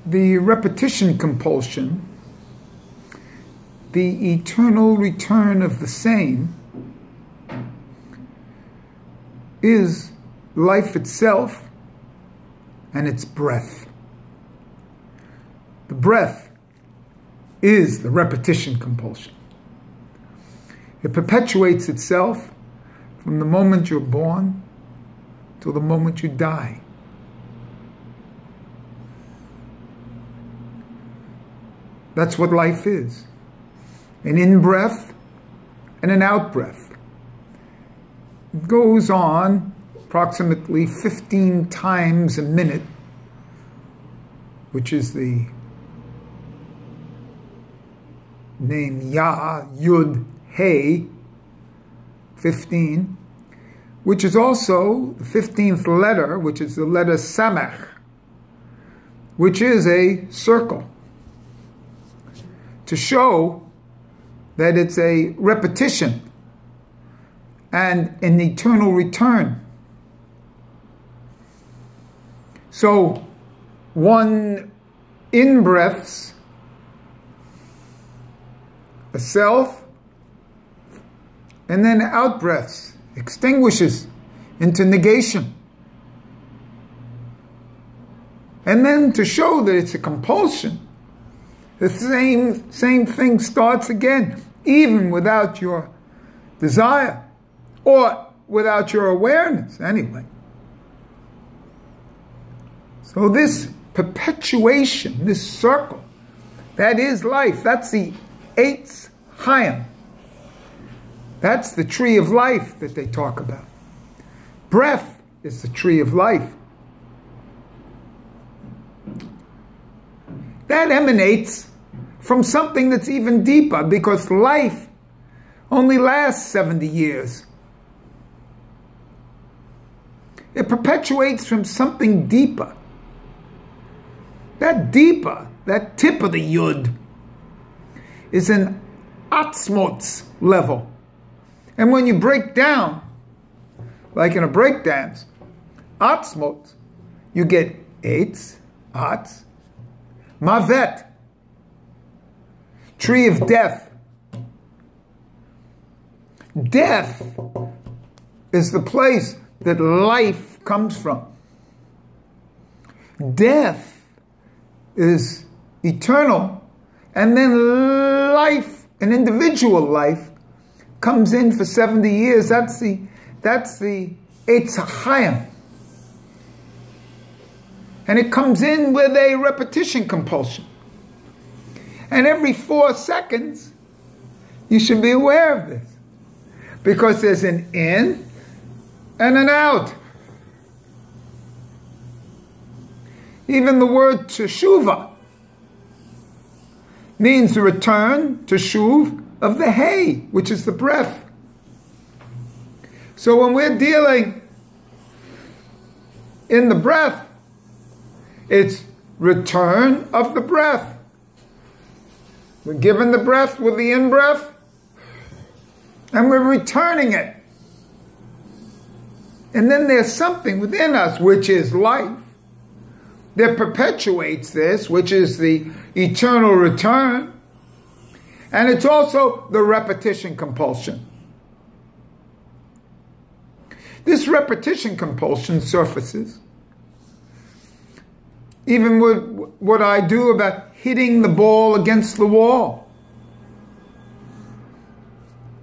The repetition compulsion, the eternal return of the same, is life itself and its breath. The breath is the repetition compulsion. It perpetuates itself from the moment you're born till the moment you die. That's what life is. An in-breath and an out-breath. It goes on approximately 15 times a minute, which is the name Yah, Yud, Hey, 15, which is also the 15th letter, which is the letter Samech, which is a circle, to show that it's a repetition and an eternal return. So one in-breaths a self, and then out-breaths, extinguishes into negation. And then to show that it's a compulsion, the same thing starts again, even without your desire, or without your awareness, anyway. So this perpetuation, this circle, that is life. That's the Eitz Chaim. That's the tree of life that they talk about. Breath is the tree of life. That emanates from something that's even deeper, because life only lasts 70 years. It perpetuates from something deeper. That deeper, that tip of the Yud, is an atzmos level. And when you break down, like in a breakdance, atzmos, you get eitz, atz, mavet, tree of death. Death is the place that life comes from. Death is eternal, and then life, an individual life, comes in for 70 years. That's the Eitz Chaim. And it comes in with a repetition compulsion. And every 4 seconds, you should be aware of this, because there's an in and an out. Even the word teshuvah means the return, teshuv, of the hay, which is the breath. So when we're dealing in the breath, it's return of the breath. We're given the breath with the in-breath, and we're returning it. And then there's something within us, which is life, that perpetuates this, which is the eternal return. And it's also the repetition compulsion. This repetition compulsion surfaces even with what I do about hitting the ball against the wall.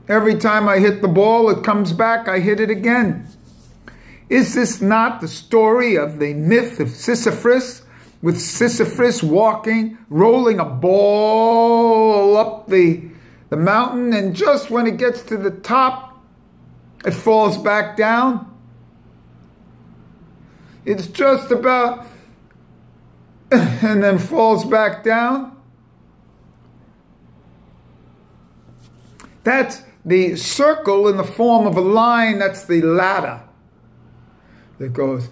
Every time I hit the ball, it comes back, I hit it again. Is this not the story of the myth of Sisyphus, with Sisyphus walking, rolling a ball up the mountain, and just when it gets to the top, it falls back down? It's just about, and then falls back down. That's the circle in the form of a line. That's the ladder that goes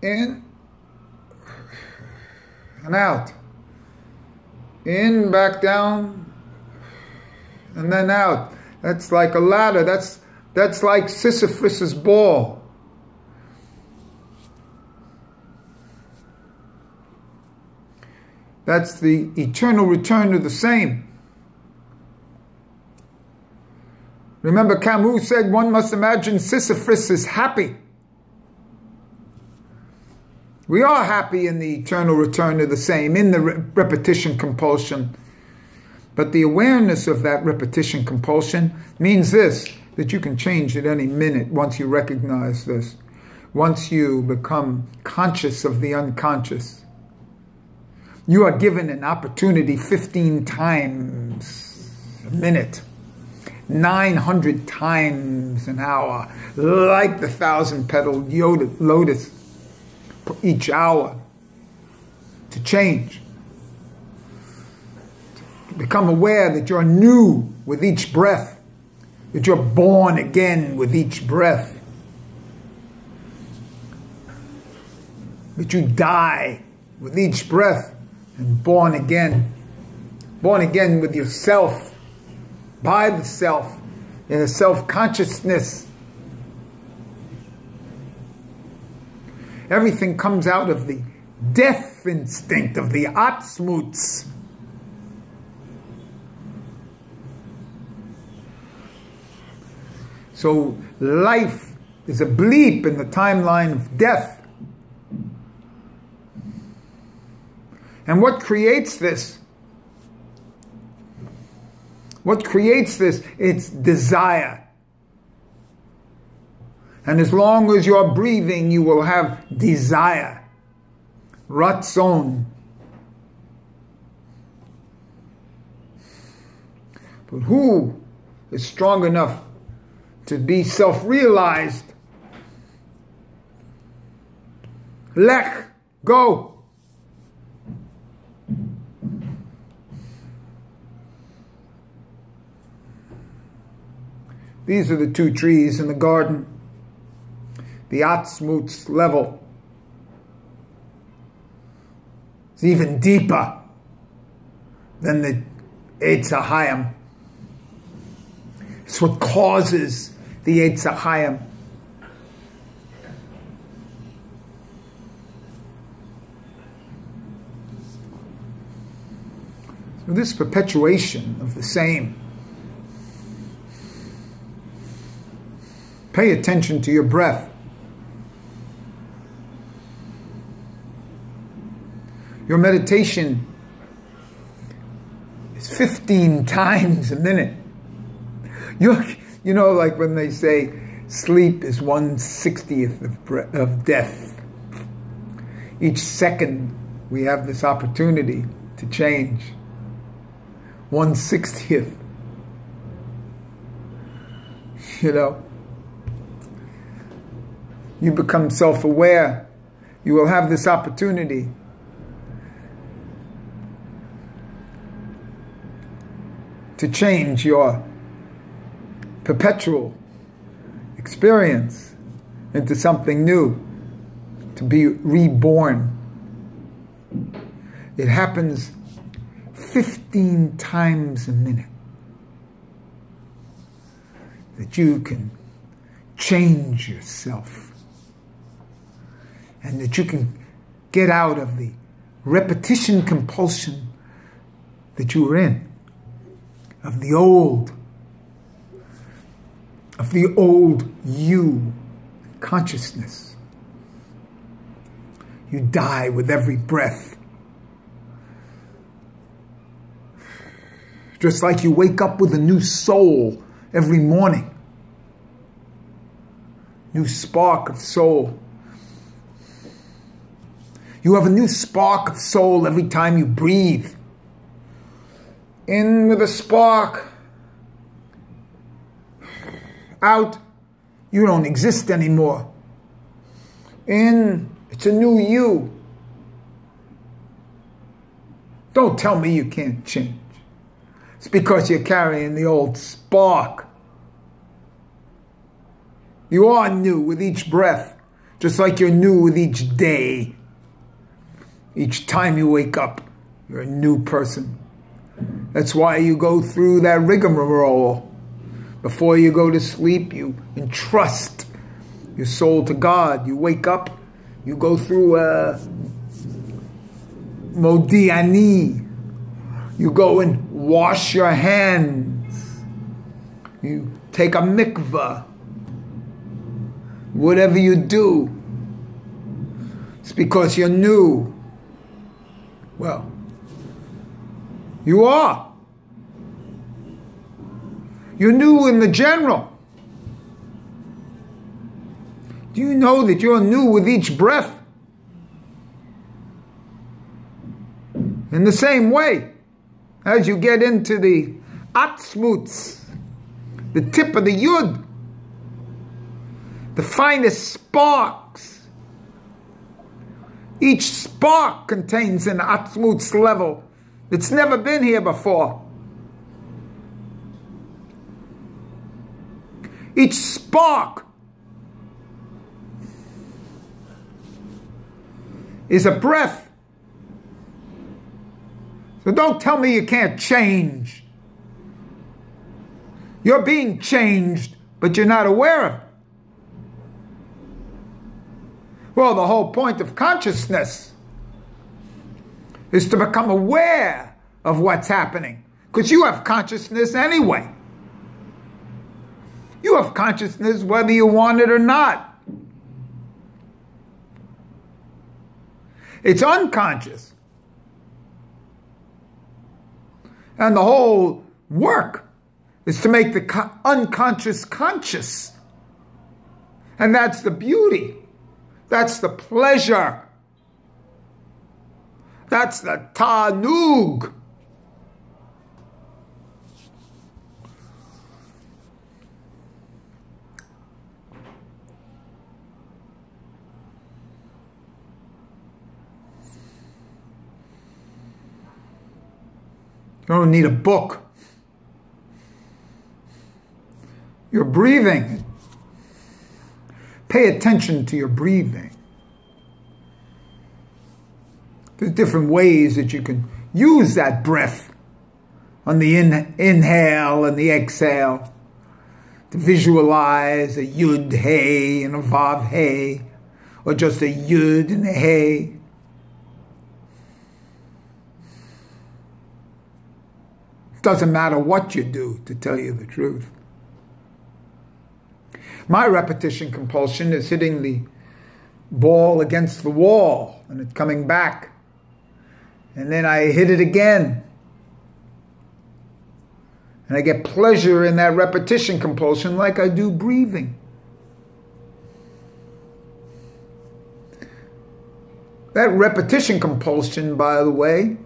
in and out, in, back down, and then out. That's like a ladder. That's like Sisyphus's ball. That's the eternal return to the same. Remember, Camus said one must imagine Sisyphus is happy. We are happy in the eternal return to the same, in the repetition compulsion. But the awareness of that repetition compulsion means this, that you can change at any minute once you recognize this. Once you become conscious of the unconscious. You are given an opportunity 15 times a minute, 900 times an hour, like the 1,000-petaled lotus, each hour, to change. To become aware that you're new with each breath, that you're born again with each breath, that you die with each breath and born again with yourself, by the self, in a self-consciousness. Everything comes out of the death instinct of the Atzmuts. So life is a bleep in the timeline of death. And what creates this? What creates this? It's desire. And as long as you're breathing, you will have desire. Ratzon. But who is strong enough to be self-realized? Lech, go. These are the two trees in the garden. The Atzmutz level is even deeper than the Eitz HaChaim. It's what causes the Eitz HaChaim. So this perpetuation of the same. Pay attention to your breath. Your meditation is 15 times a minute. You know, like when they say sleep is 1/60th of death. Each second we have this opportunity to change. 1/60th. You know. You become self-aware. You will have this opportunity to change your perpetual experience into something new, to be reborn. It happens 15 times a minute that you can change yourself. And that you can get out of the repetition compulsion that you were in, of the old you consciousness. You die with every breath. Just like you wake up with a new soul every morning. New spark of soul. You have a new spark of soul every time you breathe. In with a spark. Out, you don't exist anymore. In, it's a new you. Don't tell me you can't change. It's because you're carrying the old spark. You are new with each breath, just like you're new with each day. Each time you wake up, you're a new person. That's why you go through that rigmarole. Before you go to sleep, you entrust your soul to God. You wake up, you go through modiani. You go and wash your hands. You take a mikvah. Whatever you do, it's because you're new. Well, you are. You're new in the general. Do you know that you're new with each breath? In the same way, as you get into the atzmuts, the tip of the yud, the finest sparks, each spark contains an atzmuts level that's never been here before. Each spark is a breath. So don't tell me you can't change. You're being changed, but you're not aware of it. Well, the whole point of consciousness is to become aware of what's happening. Because you have consciousness anyway. You have consciousness whether you want it or not. It's unconscious. And the whole work is to make the unconscious conscious. And that's the beauty. That's the pleasure. That's the ta'anug. You don't need a book. You're breathing. Pay attention to your breathing. There's different ways that you can use that breath on the inhale and the exhale to visualize a yud hey and a vav hey, or just a yud and a hey. Doesn't matter what you do, to tell you the truth. My repetition compulsion is hitting the ball against the wall and it's coming back. And then I hit it again. And I get pleasure in that repetition compulsion like I do breathing. That repetition compulsion, by the way,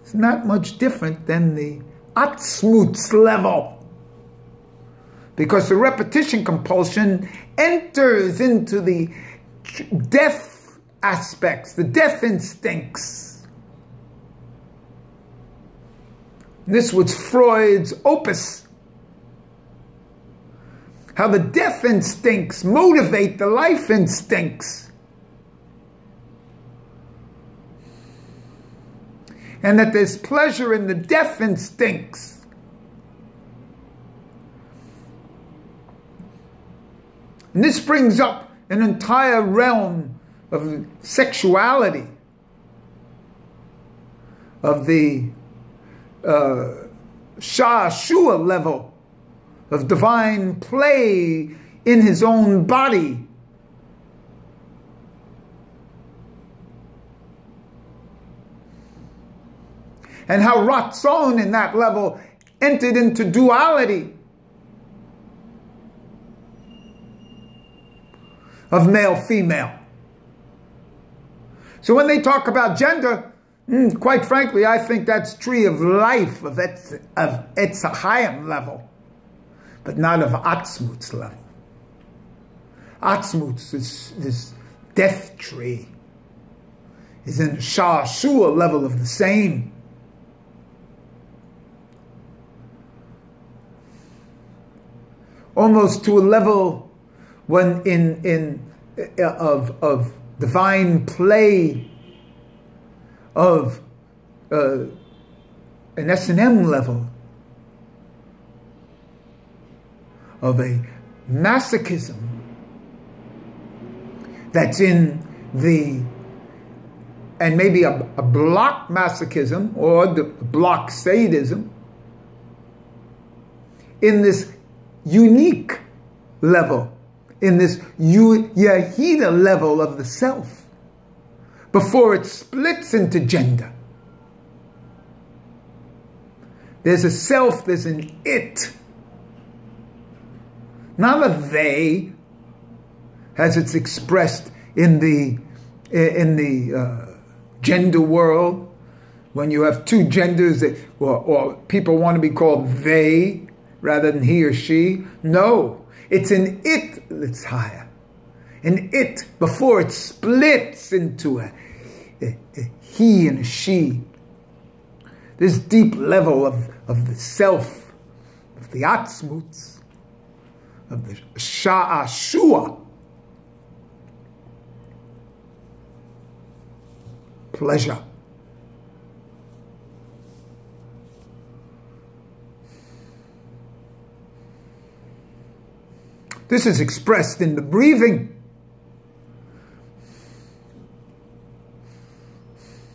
is not much different than the atzmuts level. Because the repetition compulsion enters into the death aspects, the death instincts. This was Freud's opus. How the death instincts motivate the life instincts. And that there's pleasure in the death instincts. And this brings up an entire realm of sexuality, of the Sha'ashua level of divine play in his own body. And how Ratzon in that level entered into duality of male-female. So when they talk about gender, quite frankly, I think that's tree of life, of Etz HaChaim level, but not of Atzmutz level. Atzmutz, this death tree, is in the Sha'ashua level of the same. Almost to a level when of divine play, of an S&M level, of a masochism that's in the and maybe a block masochism or the block sadism in this unique level, in this Yahida level of the self, before it splits into gender. There's a self, there's an it, not a they, as it's expressed in the gender world, when you have two genders, or people want to be called they rather than he or she. No, it's an it that's higher. An it before it splits into a he and a she. This deep level of the self, of the atzmuts, of the sha'ashua, pleasure. This is expressed in the breathing,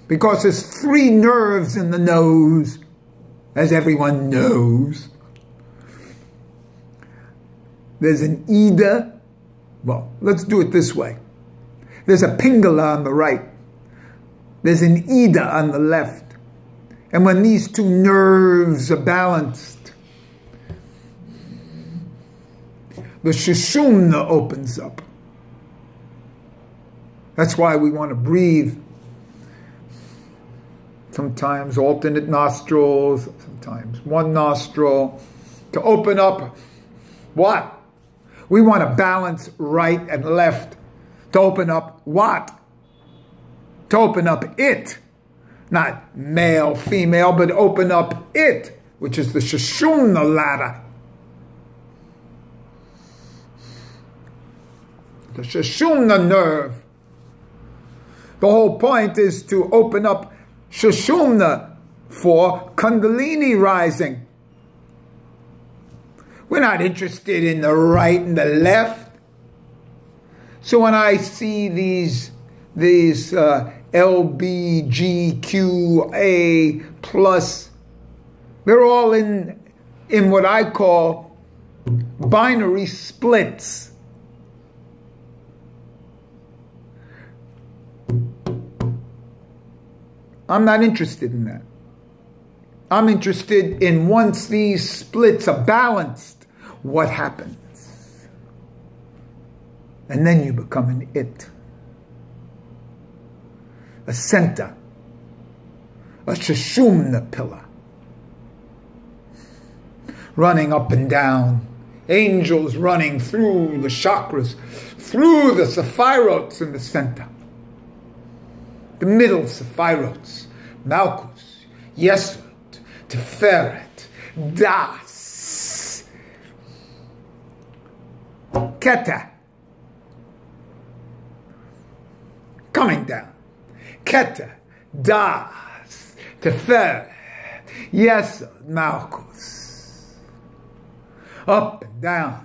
because there's 3 nerves in the nose, as everyone knows. There's an Ida. Well, let's do it this way. There's a Pingala on the right. There's an Ida on the left. And when these 2 nerves are balanced, the Shushumna opens up. That's why we want to breathe. Sometimes alternate nostrils, sometimes one nostril, to open up what? We want to balance right and left, to open up what? To open up it. Not male, female, but open up it, which is the Shushumna ladder. The Shushumna nerve. The whole point is to open up Shushumna for Kundalini rising. We're not interested in the right and the left. So when I see these LBGQA plus, they're all in what I call binary splits. I'm not interested in that. I'm interested in, once these splits are balanced, what happens? And then you become an it. A center. A Shushumna pillar. Running up and down. Angels running through the chakras, through the sephirots in the center. The middle sephirots, Malchus, Yesod, Tiferet, Das, Keta, coming down, Keta, Das, Tiferet, Yesod, Malchus, up and down.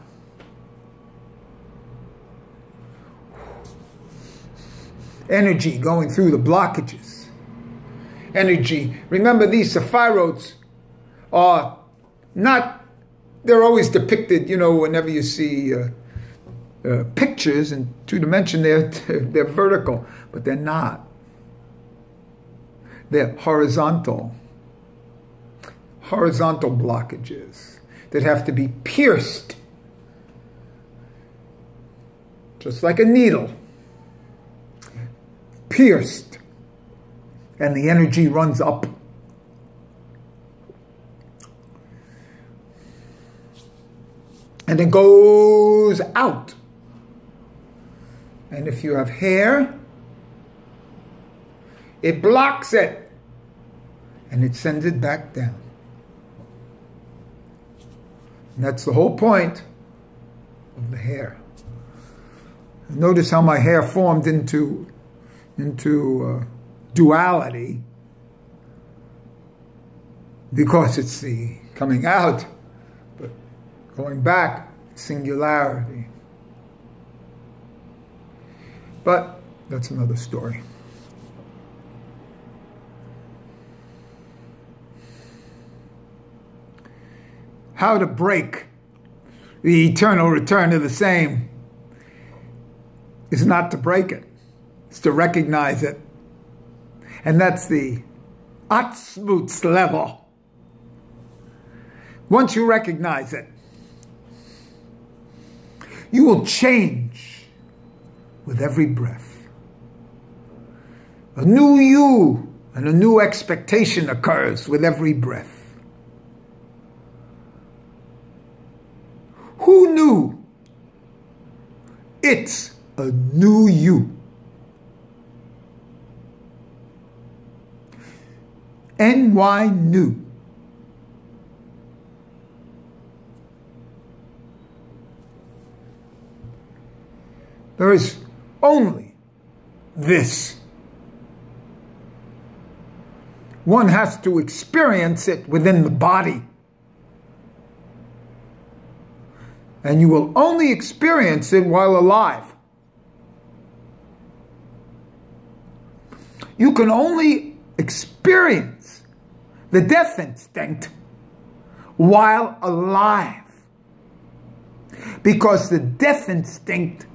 Energy going through the blockages. Energy. Remember, these sephirots are not, they're always depicted, you know, whenever you see pictures in 2-dimension, they're vertical, but they're not. They're horizontal. Horizontal blockages that have to be pierced. Just like a needle. Pierced, and the energy runs up. And it goes out. And if you have hair, it blocks it, and it sends it back down. And that's the whole point of the hair. Notice how my hair formed into duality, because it's the coming out, but going back, singularity. But that's another story. how to break the eternal return to the same is not to break it. It's to recognize it. And that's the Atzmuts level. Once you recognize it, you will change with every breath. A new you and a new expectation occurs with every breath. Who knew? It's a new you. NY new. There is only this. One has to experience it within the body. And you will only experience it while alive. You can only experience the death instinct while alive. Because the death instinct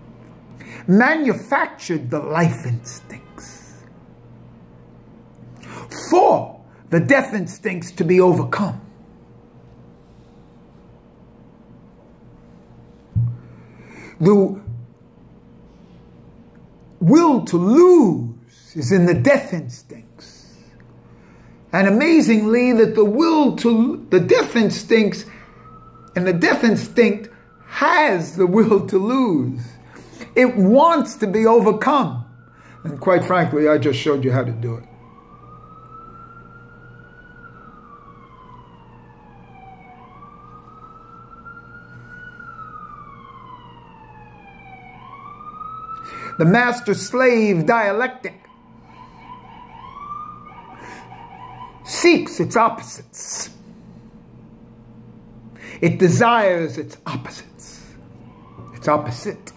manufactured the life instincts. For the death instincts to be overcome, the will to lose is in the death instincts. And amazingly, that the death instincts, and the death instinct has the will to lose. It wants to be overcome. And quite frankly, I just showed you how to do it. The master-slave dialectic seeks its opposites. It desires its opposites. Its opposite.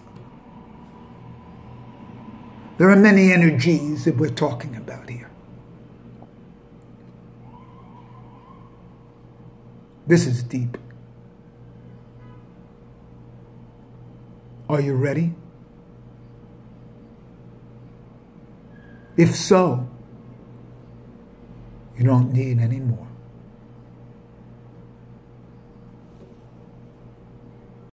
There are many energies that we're talking about here. This is deep. Are you ready? If so, you don't need any more.